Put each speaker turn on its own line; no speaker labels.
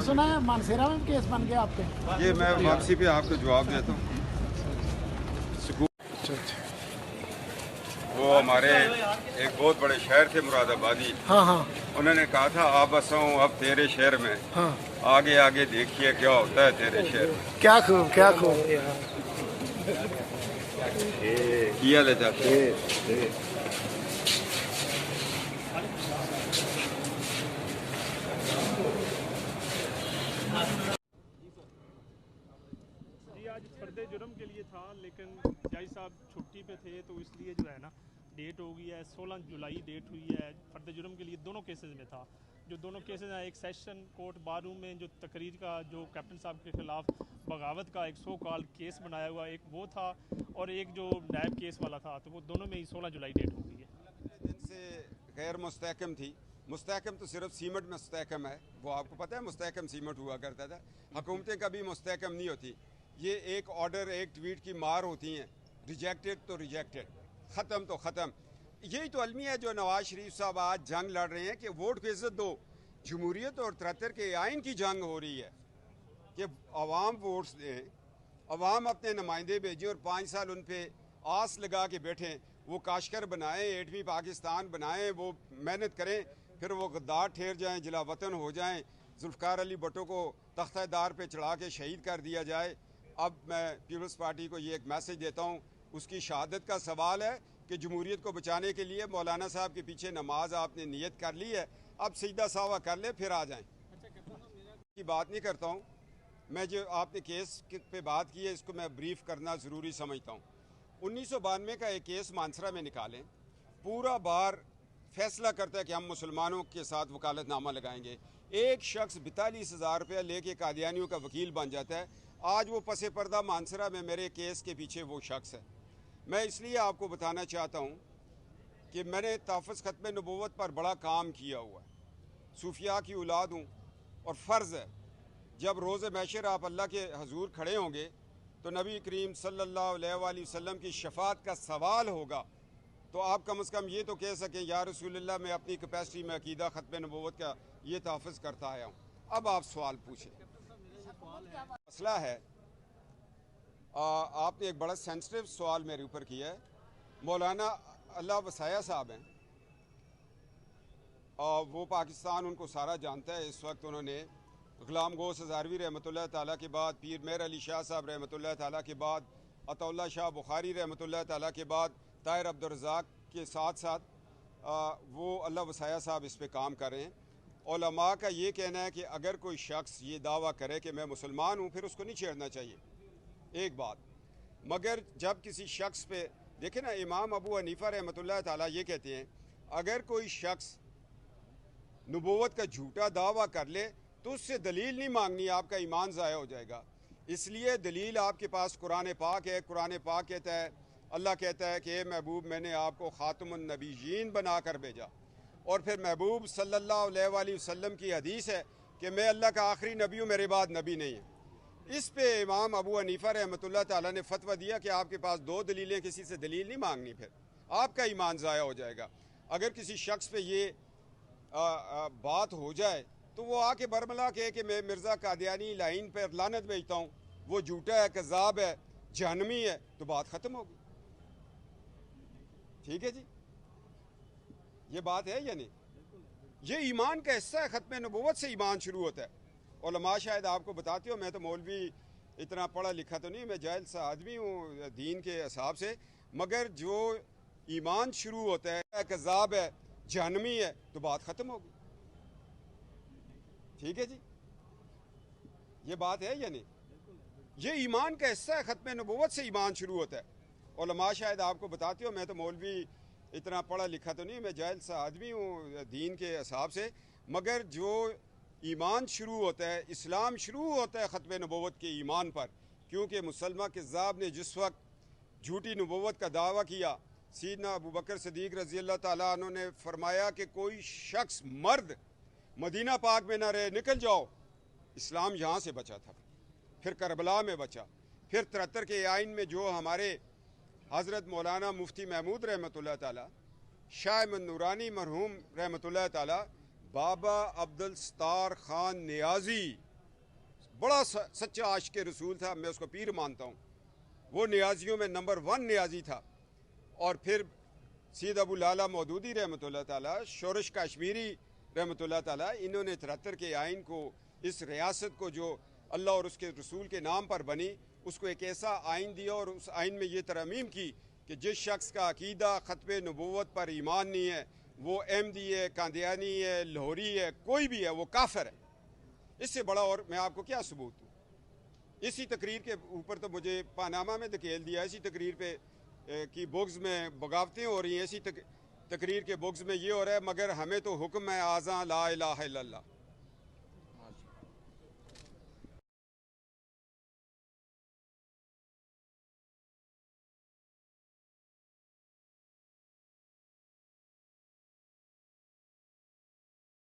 सुना है मानसेरा में केस बन गया आप पे?
ये मैं वापसी पे आपको जवाब देता हूँ। वो हमारे एक बहुत बड़े शहर थे मुरादाबादी,
हाँ हाँ
उन्होंने कहा था आप बसाऊँ अब तेरे शहर में,
हाँ।
आगे आगे देखिए क्या होता है तेरे शहर में।
क्या खूब क्या खूब।
किया ले जाते
जी आज फर्द जुर्म के लिए था, लेकिन जज साहब छुट्टी पे थे तो इसलिए जो है ना डेट हो गई है 16 जुलाई डेट हुई है। फर्द जुर्म के लिए दोनों केसेस में था। जो दोनों केसेस हैं, एक सेशन कोर्ट बार रूम में जो तकरीर का जो कैप्टन साहब के खिलाफ बगावत का एक सो कॉल केस बनाया हुआ एक वो था, और एक जो नायब केस वाला था, तो वो दोनों में ही 16 जुलाई डेट हो गई है।
दिन से गैर मुस्तहकम थी। मुस्तहकम तो सिर्फ सीमेंट में मुस्तहकम है, वो आपको पता है मुस्तहकम सीमेंट हुआ करता था। हुकूमतें कभी मुस्तहकम नहीं होती। ये एक ऑर्डर एक ट्वीट की मार होती हैं। रिजेक्टेड तो रिजेक्टेड, ख़त्म तो ख़त्म। यही तो अलमी है जो नवाज शरीफ साहब आज जंग लड़ रहे हैं कि वोट की इज्जत दो। जमहूरियत और 73 के आइन की जंग हो रही है कि अवाम वोट्स दें, अवाम अपने नुमाइंदे भेजें और 5 साल उन पर आस लगा के बैठें। वो काशकर बनाएं, 8वीं पाकिस्तान बनाएं, वो मेहनत करें, फिर वो गद्दार ठहर जाएं, जिला वतन हो जाएं, जुल्फ़िकार अली भुट्टो को तख्तेदार पे चढ़ा के शहीद कर दिया जाए। अब मैं पीपल्स पार्टी को ये एक मैसेज देता हूँ, उसकी शहादत का सवाल है कि जमहूरियत को बचाने के लिए मौलाना साहब के पीछे नमाज आपने नियत कर ली है, अब सीधा सावा कर ले फिर आ जाएं। की बात नहीं करता हूँ मैं, जो आपने केस पे बात की है इसको मैं ब्रीफ करना ज़रूरी समझता हूँ। 1992 का एक केस मानसरा में निकालें, पूरा बार फैसला करता है कि हम मुसलमानों के साथ वकालतनामा लगाएंगे। एक शख्स 42,000 रुपया लेके कादियानियों का वकील बन जाता है। आज वो पसे पर्दा मानसरा में मेरे केस के पीछे वो शख्स है। मैं इसलिए आपको बताना चाहता हूँ कि मैंने तहफ़्फ़ुज़ ख़त्म नबूवत पर बड़ा काम किया हुआ है, सूफिया की औलाद हूँ, और फ़र्ज़ है जब रोज़ महशर आप अल्लाह के हजूर खड़े होंगे तो नबी करीम सल्लल्लाहु अलैहि वसल्लम की शफात का सवाल होगा, तो आप कम से कम ये तो कह सकें या रसूलुल्लाह, मैं अपनी कैपेसिटी में अकीदा ख़त्म नबूवत का ये तहफ़्फ़ुज़ करता आया हूँ। अब आप सवाल पूछें। मसला है, आपने एक बड़ा सेंसिटिव सवाल मेरे ऊपर किया है। मौलाना अल्लाह वसाया साहब हैं, वो पाकिस्तान उनको सारा जानता है। इस वक्त उन्होंने गुलाम गौस हज़ारवी रहमतुल्लाह ताला के बाद, पीर मेहर अली शाह साहब रहमतुल्लाह ताला के बाद, अतउल्लाह शाह बुखारी रहमतुल्लाह ताला के बाद, ताहिर अब्दुल रज़ाक के साथ साथ वो अल्लाह वसाया साहब इस पे काम कर रहे हैं। उलमा का ये कहना है कि अगर कोई शख्स ये दावा करे कि मैं मुसलमान हूँ, फिर उसको नहीं छेड़ना चाहिए, एक बात। मगर जब किसी शख्स पे देखें ना, इमाम अबू हनीफा रहमतुल्लाह ताला ये कहते हैं अगर कोई शख्स नबूवत का झूठा दावा कर ले तो उससे दलील नहीं मांगनी, आपका ईमान ज़ाया हो जाएगा। इसलिए दलील आपके पास कुरान पाक है। कुरान पाक कहता है, अल्लाह कहता है कि महबूब मैंने आपको खातमुन नबीयीन बना कर भेजा, और फिर महबूब सल्लल्लाहु अलैहि वसल्लम की हदीस है कि मैं अल्लाह का आखिरी नबी हूँ, मेरे बाद नबी नहीं है। इस पे इमाम अबू हनीफा रहमतुल्लाह ताला ने फतवा दिया कि आपके पास 2 दलीलें, किसी से दलील नहीं मांगनी, फिर आपका ईमान ज़ाया हो जाएगा। अगर किसी शख्स पे ये बात हो जाए तो वो आके बरमला कहे कि मैं मिर्ज़ा कादियानी लाइन पर लानत भेजता हूँ, वो झूठा है, कज़ाब है, जहन्नमी है, तो बात ख़त्म होगी। ठीक है जी, ये बात है या नहीं? ये ईमान का हिस्सा है, ख़त्म नबूवत से ईमान शुरू होता है। उलमा शायद आपको बताते हो, मैं तो मौलवी इतना पढ़ा लिखा तो नहीं, मैं जाहिल सा आदमी हूँ दीन के हिसाब से, मगर जो ईमान शुरू होता है कज़ाब है, जहन्नमी है, तो बात ख़त्म होगी। ठीक है जी, ये बात है या नहीं? ये ईमान का हिस्सा है, ख़त्म नबूवत से ईमान शुरू होता है। उलमा शायद आपको बताते हो, मैं तो मौलवी इतना पढ़ा लिखा तो नहीं, मैं जाहिल सा आदमी हूँ दीन के हिसाब से, मगर जो ईमान शुरू होता है, इस्लाम शुरू होता है ख़त्म नबूवत के ईमान पर। क्योंकि मुसलमा कज़्ज़ाब ने जिस वक्त झूठी नबूवत का दावा किया, सीदना अबू बकर सिद्दीक़ रज़ी अल्लाह ताला अन्हु ने फरमाया कि कोई शख्स मर्द मदीना पाक में ना रहे, निकल जाओ। इस्लाम यहाँ से बचा था, फिर करबला में बचा, फिर 73 के आइन में जो हमारे हज़रत मौलाना मुफ्ती महमूद रहमतुल्लाह ताला, शाह अहमद नूरानी मरहूम रहमतुल्लाह ताला, बाबा अब्दुल सत्तार खान नियाज़ी बड़ा सच्चा आशिक रसूल था, मैं उसको पीर मानता हूँ। वो नियाजियों में नंबर 1 नियाजी था। और फिर सैयद अबू लाला मौदूदी रहमतुल्लाह ताला, शोरश कश्मीरी रहमतुल्लाह ताला, इन्होंने 73 के आइन को, इस रियासत को जो अल्लाह और उसके रसूल के नाम पर बनी, उसको एक ऐसा आइन दिया और उस आइन में ये तरमीम की कि जिस शख्स का अकीदा ख़त्म नबूवत पर ईमान नहीं है, वो अहमदी है, कादियानी है, लाहौरी है, कोई भी है, वो काफिर है। इससे बड़ा और मैं आपको क्या सबूत दूँ? इसी तकरीर के ऊपर तो मुझे पानामा में धकेल दिया, इसी तकरीर पे की बुग्ज़ में बगावतें हो रही हैं, इसी तकरीर के बुग्ज़ में ये हो रहा है, मगर हमें तो हुक्म है आज़ा ला इलाहा इल्लल्लाह।